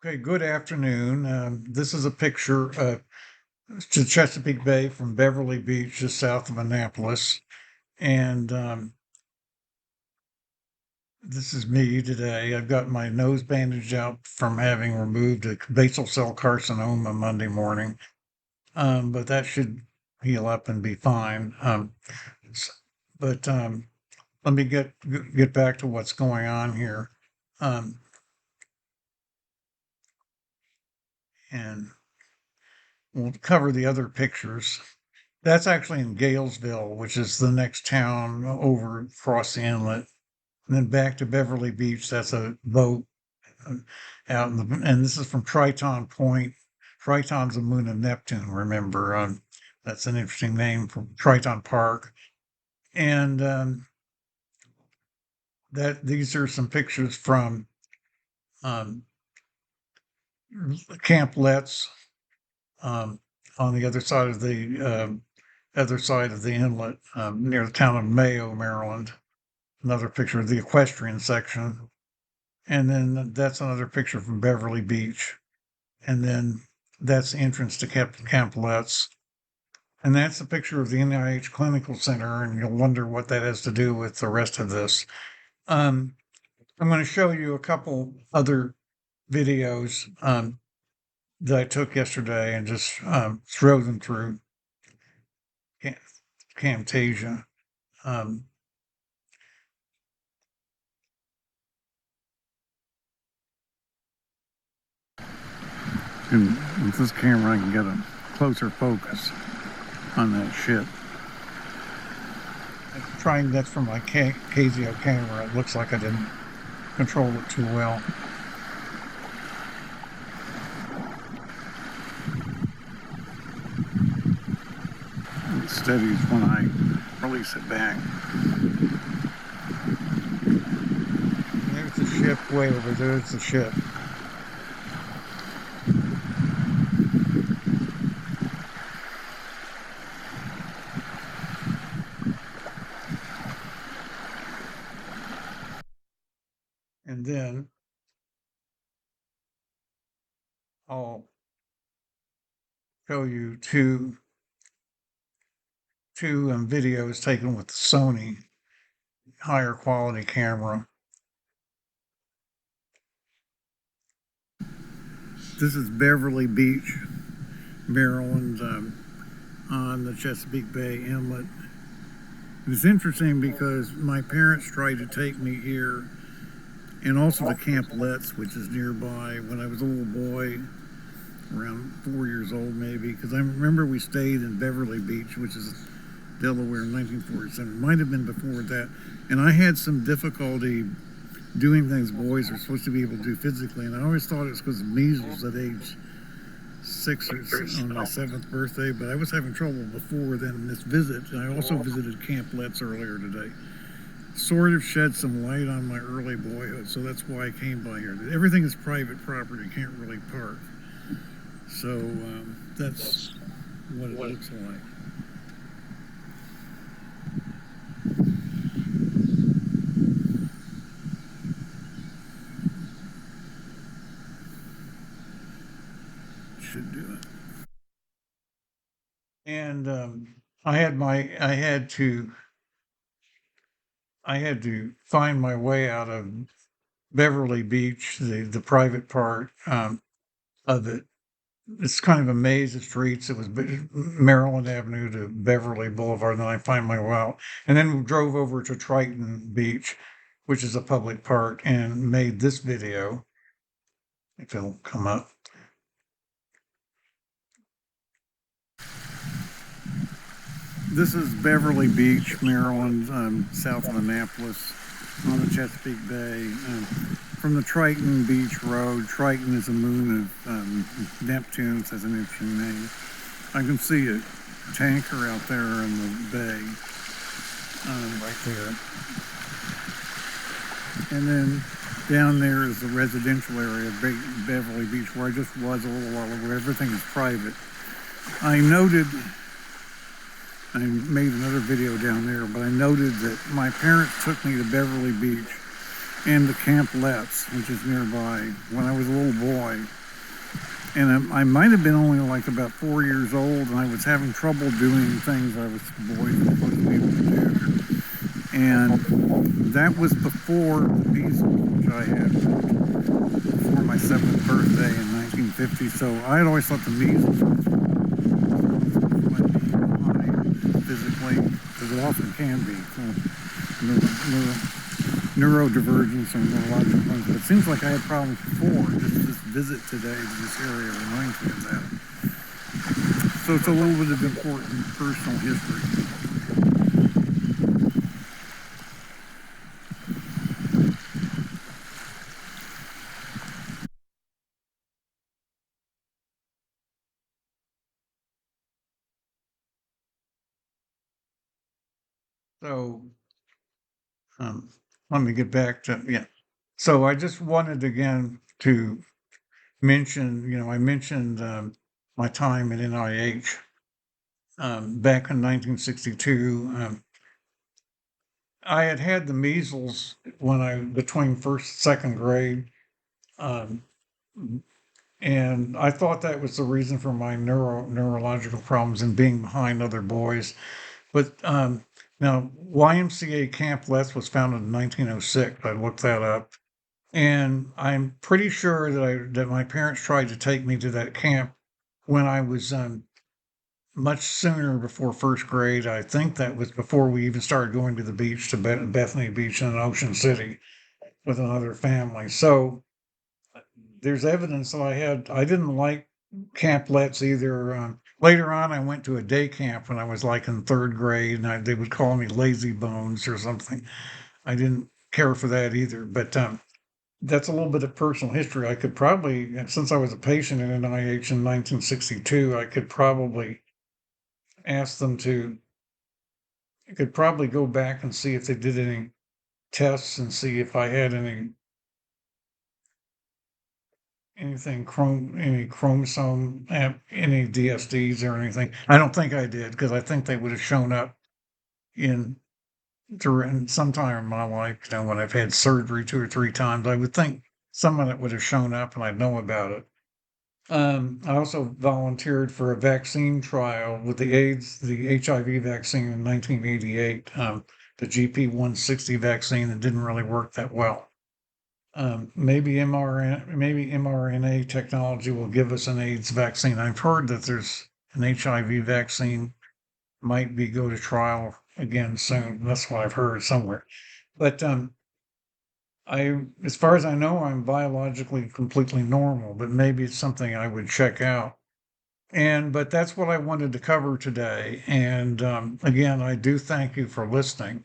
Okay, good afternoon. This is a picture to Chesapeake Bay from Beverly Beach, just south of Annapolis. And this is me today. I've got my nose bandaged out from having removed a basal cell carcinoma Monday morning, but that should heal up and be fine. S- but let me get back to what's going on here. Um, and we'll cover the other pictures. That's actually in Galesville, which is the next town over across the inlet. And then back to Beverly Beach. That's a boat uh, out in the, and this is from Triton Point. Triton's the moon of Neptune, remember? That's an interesting name for Triton Park. And that these are some pictures from um, Camp Letts um, on the other side of the inlet near the town of Mayo, Maryland. Another picture of the equestrian section. And then that's another picture from Beverly Beach. And then that's the entrance to Camp Letts. And that's a picture of the NIH Clinical Center. And you'll wonder what that has to do with the rest of this. I'm going to show you a couple other videos that I took yesterday and just throw them through Camtasia. Um, and with this camera, I can get a closer focus on that ship. I'm trying that from my Casio camera. It looks like I didn't control it too well. It steadies when I release it back. There's the ship way over there. There's the ship. And then I'll show you two videos taken with the Sony higher quality camera. This is Beverly Beach, Maryland, on the Chesapeake Bay Inlet. It's interesting because my parents tried to take me here and also to Camp Letts, which is nearby, when I was a little boy, around 4 years old maybe, because I remember we stayed in Beverly Beach, which is Delaware, in 1947. Might have been before that. And I had some difficulty doing things boys are supposed to be able to do physically, and I always thought it was because of measles at age 6 or on my 7th birthday, but I was having trouble before then in this visit. And I also visited Camp Letts earlier today. Sort of shed some light on my early boyhood, so that's why I came by here. Everything is private property, can't really park. So that's what it looks like. Should do it. And I had to find my way out of Beverly Beach, the private part of it. It's kind of a maze of streets. It was Maryland Avenue to Beverly Boulevard, and then I find my way out. And then we drove over to Triton Beach, which is a public park, and made this video, if it'll come up. This is Beverly Beach, Maryland, south of Annapolis, on the Chesapeake Bay. From the Triton Beach Road, Triton is a moon of Neptune, so that's an interesting name. I can see a tanker out there in the bay, right there. And then down there is the residential area of Beverly Beach, where I just was a little while ago. Everything is private. I made another video down there, but I noted that my parents took me to Beverly Beach and the Camp Letts, which is nearby, when I was a little boy. And I might have been only like about 4 years old, and I was having trouble doing things I was boys were supposed to be able to do. And that was before the measles, which I had before my 7th birthday in 1950. So I had always thought the measles was my being behind physically, because it often can be. Neurodivergence or neurological things, but it seems like I had problems before. Just this visit today to this area reminds me of that. So it's a little bit of important personal history. So let me get back to, yeah. So I just wanted again to mention, I mentioned my time at NIH back in 1962. I had had the measles between first and second grade. Um, and I thought that was the reason for my neurological problems and being behind other boys. But now YMCA Camp Les was founded in 1906. I looked that up, and I'm pretty sure that my parents tried to take me to that camp when I was much sooner before first grade. I think that was before we even started going to the beach to Bethany Beach in Ocean City with another family. So there's evidence that I didn't like Camp Let's either. Later on, I went to a day camp when I was like in third grade, and they would call me Lazy Bones or something. I didn't care for that either. But that's a little bit of personal history. I could probably, since I was a patient at NIH in 1962, I could probably ask them to, I could probably go back and see if they did any tests and see if I had any chromosome, any DSDs or anything. I don't think I did, because I think they would have shown up in during sometime in my life, when I've had surgery 2 or 3 times. I would think some of it would have shown up and I'd know about it. I also volunteered for a vaccine trial with the HIV vaccine in 1988, the GP160 vaccine that didn't really work that well. Maybe mRNA technology will give us an AIDS vaccine. I've heard that there's an HIV vaccine might be go to trial again soon. That's what I've heard somewhere. But as far as I know, I'm biologically completely normal, but maybe it's something I would check out. But that's what I wanted to cover today. And again, I do thank you for listening.